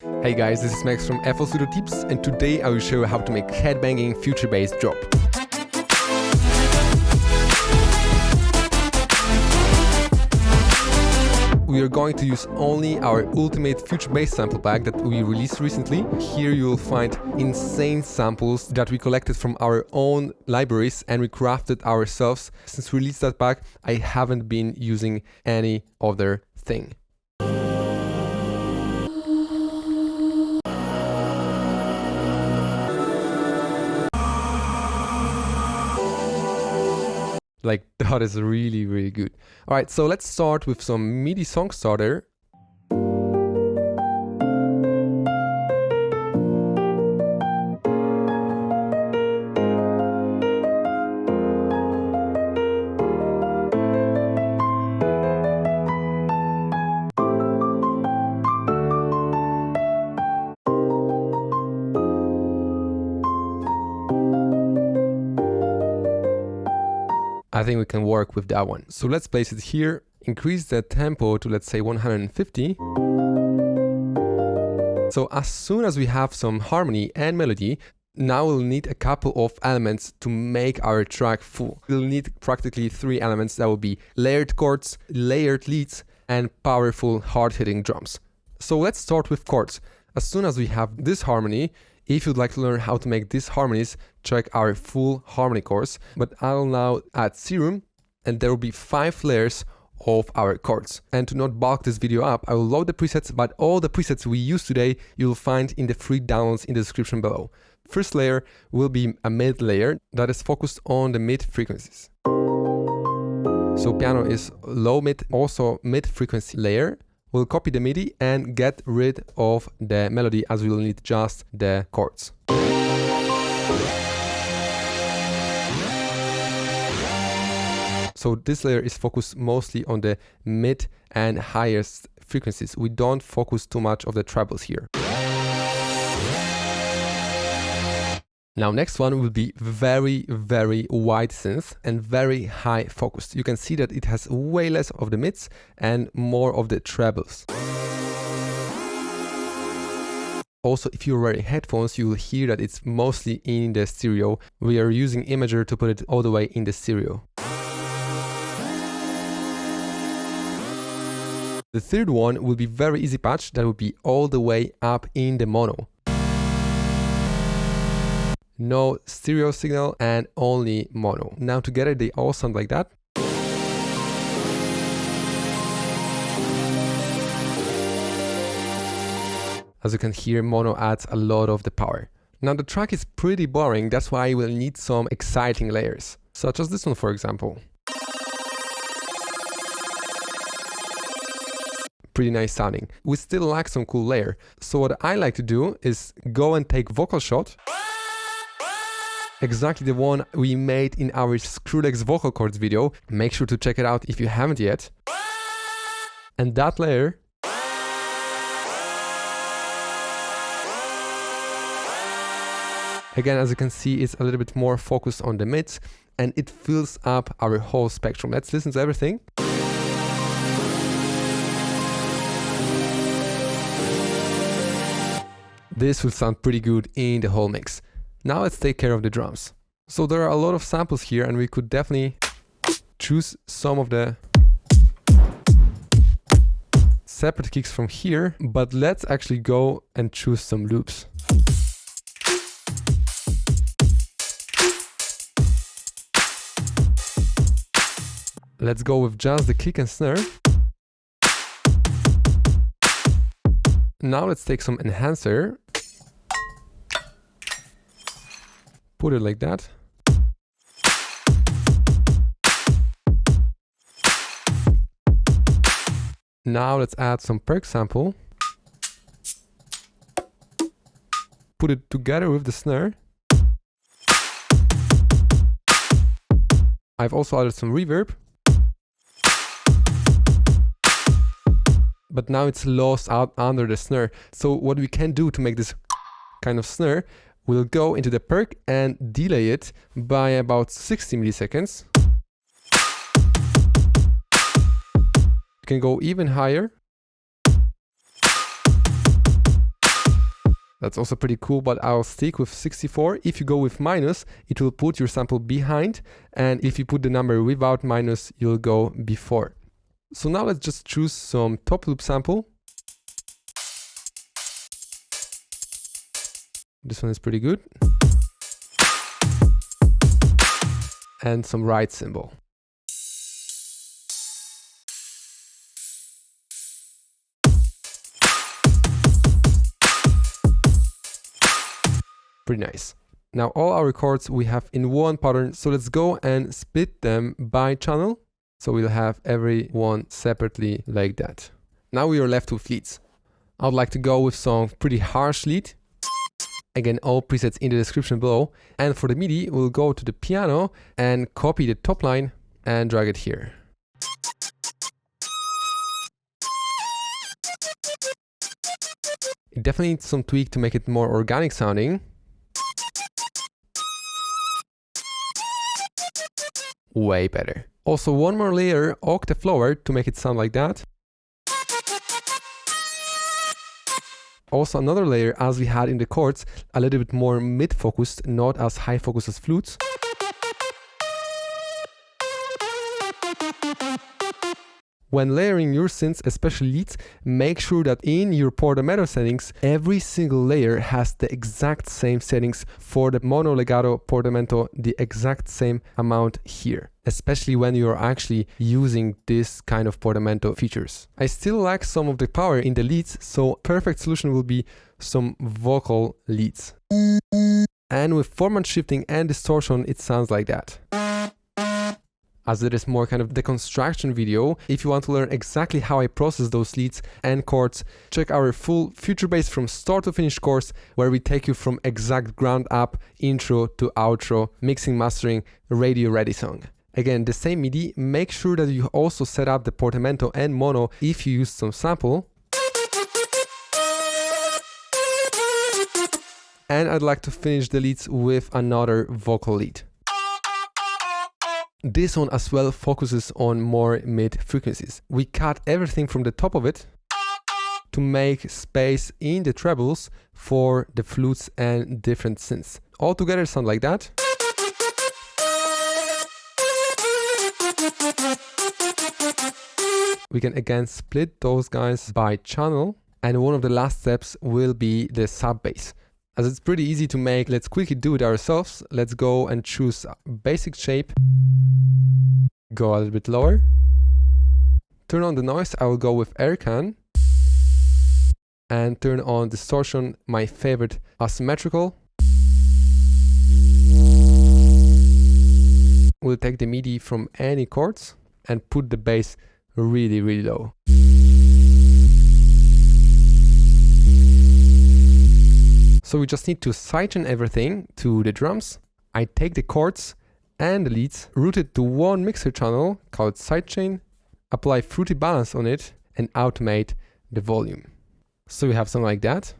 Hey guys, this is Max from FL Studio Tips, and today I will show you how to make headbanging future bass drop. We are going to use only our ultimate future bass sample pack that we released recently. Here you will find insane samples that we collected from our own libraries and we crafted ourselves. Since we released that pack, I haven't been using any other thing. Like, that is really good. Alright, so let's start with some MIDI song starter. I think we can work with that one. So let's place it here, increase the tempo to, let's say, 150. So as soon as we have some harmony and melody, now we'll need a couple of elements to make our track full. We'll need practically 3 elements. That will be layered chords, layered leads, and powerful hard-hitting drums. So let's start with chords. As soon as we have this harmony, if you'd like to learn how to make these harmonies, check our full harmony course. But I'll now add serum, and there will be 5 layers of our chords. And to not bulk this video up, I will load the presets, but all the presets we use today you'll find in the free downloads in the description below. First layer will be a mid layer that is focused on the mid frequencies. So piano is low mid, also mid frequency layer. We'll copy the MIDI and get rid of the melody, as we will need just the chords. So this layer is focused mostly on the mid and highest frequencies. We don't focus too much of the trebles here. Now next one will be very wide synth and very high focused. You can see that it has way less of the mids and more of the trebles. Also, if you're wearing headphones, you will hear that it's mostly in the stereo. We are using Imager to put it all the way in the stereo. The third one will be very easy patch. That will be all the way up in the mono. No stereo signal and only mono. Now together they all sound like that. As you can hear, mono adds a lot of the power. Now the track is pretty boring, that's why we'll need some exciting layers, such as this one for example. Pretty nice sounding. We still lack some cool layer. So what I like to do is go and take vocal shot. Exactly the one we made in our Skrillex vocal chords video. Make sure to check it out if you haven't yet. And that layer again, as you can see, it's a little bit more focused on the mids and it fills up our whole spectrum. Let's listen to everything. This will sound pretty good in the whole mix. Now let's take care of the drums. So there are a lot of samples here and we could definitely choose some of the separate kicks from here, but let's actually go and choose some loops. Let's go with just the kick and snare. Now let's take some enhancer. Put it like that. Now let's add some perk sample. Put it together with the snare. I've also added some reverb. But now it's lost out under the snare. So what we can do to make this kind of snare, we'll go into the perk and delay it by about 60 milliseconds. You can go even higher. That's also pretty cool, but I'll stick with 64. If you go with minus, it will put your sample behind, and if you put the number without minus, you'll go before. So now let's just choose some top loop sample. This one is pretty good. And some ride cymbal. Pretty nice. Now all our chords we have in one pattern, so let's go and split them by channel. So we'll have every one separately like that. Now we are left with leads. I would like to go with some pretty harsh lead. Again, all presets in the description below. And for the MIDI, we'll go to the piano and copy the top line and drag it here. It definitely needs some tweak to make it more organic sounding. Way better. Also one more layer octave lower to make it sound like that. Also another layer as we had in the chords, a little bit more mid-focused, not as high-focused as flutes. When layering your synths, especially leads, make sure that in your portamento settings, every single layer has the exact same settings. For the mono, legato, portamento, the exact same amount here, especially when you're actually using this kind of portamento features. I still lack some of the power in the leads, so perfect solution will be some vocal leads. And with format shifting and distortion, it sounds like that. As it is more kind of deconstruction video. If you want to learn exactly how I process those leads and chords, check our full Future Bass from start to finish course, where we take you from exact ground up, intro to outro, mixing, mastering, radio ready song. Again, the same MIDI, make sure that you also set up the portamento and mono if you use some sample. And I'd like to finish the leads with another vocal lead. This one as well focuses on more mid frequencies. We cut everything from the top of it to make space in the trebles for the flutes and different synths. All together sound like that. We can again split those guys by channel, and one of the last steps will be the sub bass. As it's pretty easy to make, let's quickly do it ourselves. Let's go and choose basic shape. Go a little bit lower. Turn on the noise, I will go with Aircan. And turn on distortion, my favorite, asymmetrical. We'll take the MIDI from any chords and put the bass really, really low. So we just need to sidechain everything to the drums. I take the chords and the leads, route it to one mixer channel called sidechain, apply fruity balance on it, and automate the volume. So we have something like that.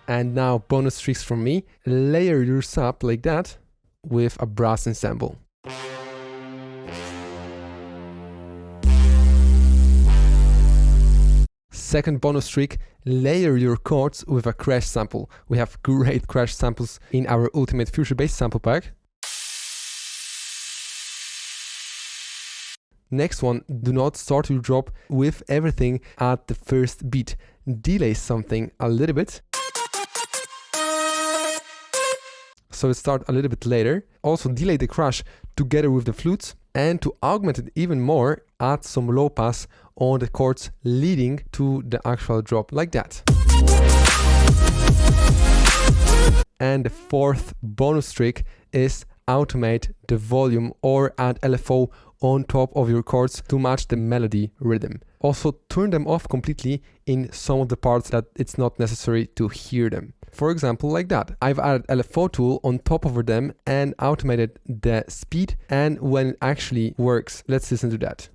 And now bonus tricks from me. Layer your sub like that with a brass ensemble. Second bonus trick, layer your chords with a crash sample. We have great crash samples in our Ultimate Future Bass sample pack. Next one, do not start your drop with everything at the first beat. Delay something a little bit. So it starts a little bit later. Also delay the crash together with the flutes, and to augment it even more, add some low pass on the chords leading to the actual drop like that. And the fourth bonus trick is automate the volume or add LFO on top of your chords to match the melody rhythm. Also turn them off completely in some of the parts that it's not necessary to hear them. For example, like that. I've added LFO tool on top of them and automated the speed and when it actually works. Let's listen to that.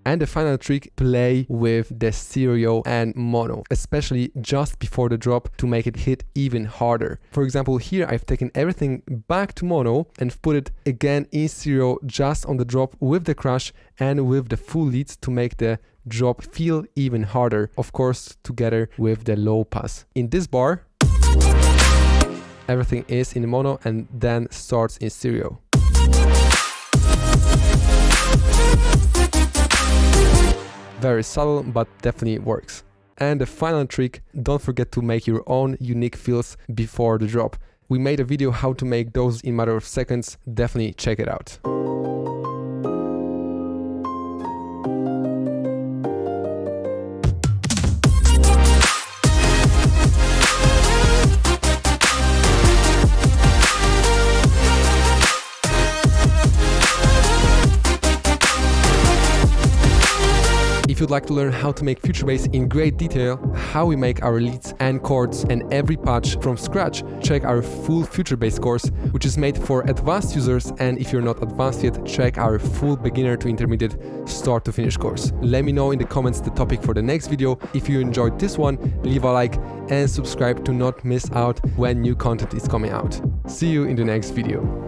And the final trick, play with the stereo and mono, especially just before the drop to make it hit even harder. For example, here I've taken everything back to mono and put it again in stereo just on the drop with the crash and with the full leads to make the drop feel even harder, of course together with the low pass. In this bar, everything is in mono and then starts in stereo. Very subtle, but definitely works. And the final trick, don't forget to make your own unique fills before the drop. We made a video how to make those in a matter of seconds, definitely check it out. If you'd like to learn how to make future bass in great detail, how we make our leads and chords and every patch from scratch, check our full future bass course, which is made for advanced users, and if you're not advanced yet, check our full beginner to intermediate start to finish course. Let me know in the comments the topic for the next video. If you enjoyed this one, leave a like and subscribe to not miss out when new content is coming out. See you in the next video.